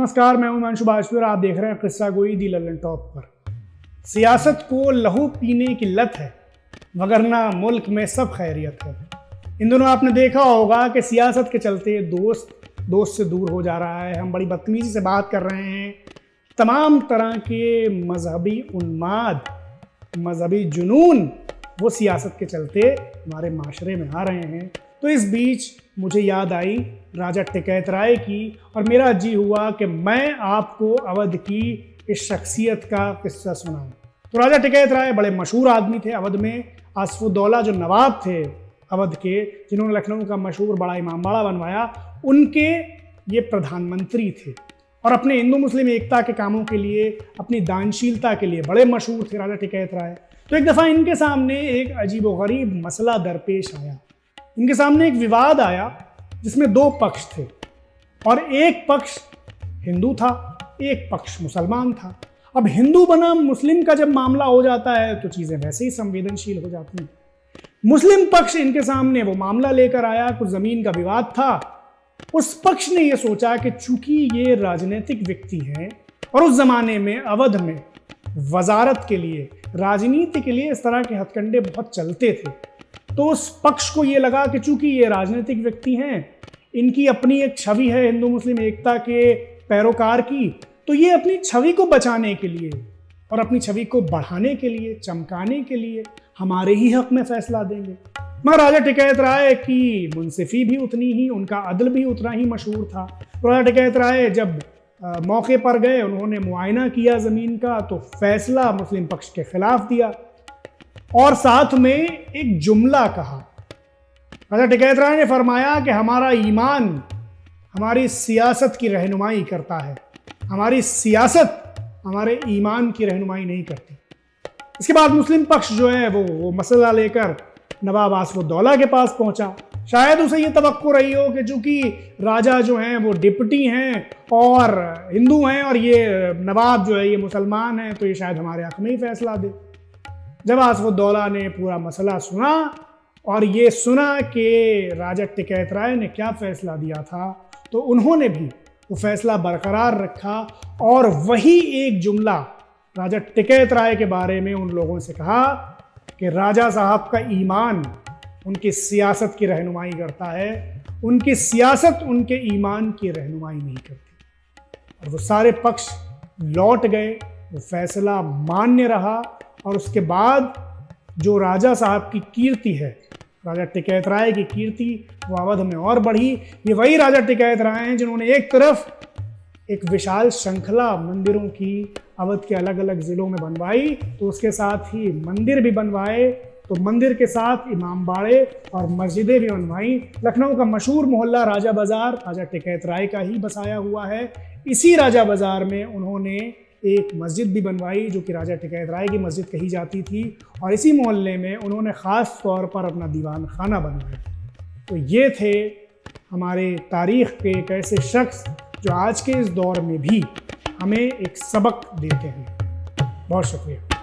नमस्कार, मैं हूं हिमांशु बाजपेयी और आप देख रहे हैं किस्सा गोई दी लल्लन टॉप पर। सियासत को लहू पीने की लत है, वगरना मुल्क में सब खैरियत है। इन दिनों आपने देखा होगा कि सियासत के चलते दोस्त से दूर हो जा रहा है। हम बड़ी बदतमीजी से बात कर रहे हैं। तमाम तरह के मजहबी उन्माद, मजहबी जुनून वो सियासत के चलते हमारे माशरे में आ रहे हैं। तो इस बीच मुझे याद आई राजा टिकैत राय की और मेरा जी हुआ कि मैं आपको अवध की इस शख्सियत का किस्सा सुनाऊं। तो राजा टिकैत राय बड़े मशहूर आदमी थे अवध में। आसफुद्दौला जो नवाब थे अवध के, जिन्होंने लखनऊ का मशहूर बड़ा इमामबाड़ा बनवाया, उनके ये प्रधानमंत्री थे और अपने हिंदू मुस्लिम एकता के कामों के लिए, अपनी दानशीलता के लिए बड़े मशहूर थे राजा टिकैत राय। तो एक दफ़ा इनके सामने एक अजीबोगरीब मसला दरपेश आया। इनके सामने एक विवाद आया जिसमें दो पक्ष थे और एक पक्ष हिंदू था, एक पक्ष मुसलमान था। अब हिंदू बनाम मुस्लिम का जब मामला हो जाता है तो चीज़ें वैसे ही संवेदनशील हो जाती हैं। मुस्लिम पक्ष इनके सामने वो मामला लेकर आया, कुछ ज़मीन का विवाद था। उस पक्ष ने ये सोचा कि चूंकि ये राजनीतिक व्यक्ति हैं और उस ज़माने में अवध में वजारत के लिए, राजनीति के लिए इस तरह के हथकंडे बहुत चलते थे, तो उस पक्ष को ये लगा कि चूंकि ये राजनीतिक व्यक्ति हैं, इनकी अपनी एक छवि है हिंदू मुस्लिम एकता के पैरोकार की, तो ये अपनी छवि को बचाने के लिए और अपनी छवि को बढ़ाने के लिए, चमकाने के लिए हमारे ही हक में फैसला देंगे। मगर राजा टिकैत राय की मुंसिफी भी उतनी ही, उनका अदल भी उतना ही मशहूर था। तो राजा टिकैत राय जब मौके पर गए, उन्होंने मुआयना किया ज़मीन का, तो फैसला मुस्लिम पक्ष के खिलाफ दिया और साथ में एक जुमला कहा। राजा टिकैत राय ने फरमाया कि हमारा ईमान हमारी सियासत की रहनुमाई करता है, हमारी सियासत हमारे ईमान की रहनुमाई नहीं करती। इसके बाद मुस्लिम पक्ष जो है वो मसला लेकर नवाब आसफुद्दौला के पास पहुंचा। शायद उसे ये तवक्को रही हो कि चूंकि राजा जो हैं वो डिप्टी हैं और हिंदू हैं और ये नवाब जो है ये मुसलमान हैं, तो ये शायद हमारे हक में ही फैसला दे। जब आसफुद्दौला ने पूरा मसला सुना और ये सुना कि राजा टिकैत राय ने क्या फ़ैसला दिया था, तो उन्होंने भी वो फैसला बरकरार रखा और वही एक जुमला राजा टिकैत राय के बारे में उन लोगों से कहा कि राजा साहब का ईमान उनकी सियासत की रहनुमाई करता है, उनकी सियासत उनके ईमान की रहनुमाई नहीं करती। और वो सारे पक्ष लौट गए, वो फैसला मान्य रहा और उसके बाद जो राजा साहब की कीर्ति है, राजा टिकैत राय की कीर्ति, वो अवध में और बढ़ी। ये वही राजा टिकैत राय हैं जिन्होंने एक तरफ एक विशाल श्रृंखला मंदिरों की अवध के अलग अलग ज़िलों में बनवाई, तो उसके साथ ही मंदिर भी बनवाए, तो मंदिर के साथ इमामबाड़े और मस्जिदें भी बनवाई। लखनऊ का मशहूर मोहल्ला राजा बाज़ार राजा टिकैत राय का ही बसाया हुआ है। इसी राजा बाज़ार में उन्होंने एक मस्जिद भी बनवाई जो कि राजा टिकैत राय की मस्जिद कही जाती थी, और इसी मोहल्ले में उन्होंने ख़ास तौर पर अपना दीवान खाना बनवाया। तो ये थे हमारे तारीख़ के एक ऐसे शख्स जो आज के इस दौर में भी हमें एक सबक देते हैं। बहुत शुक्रिया।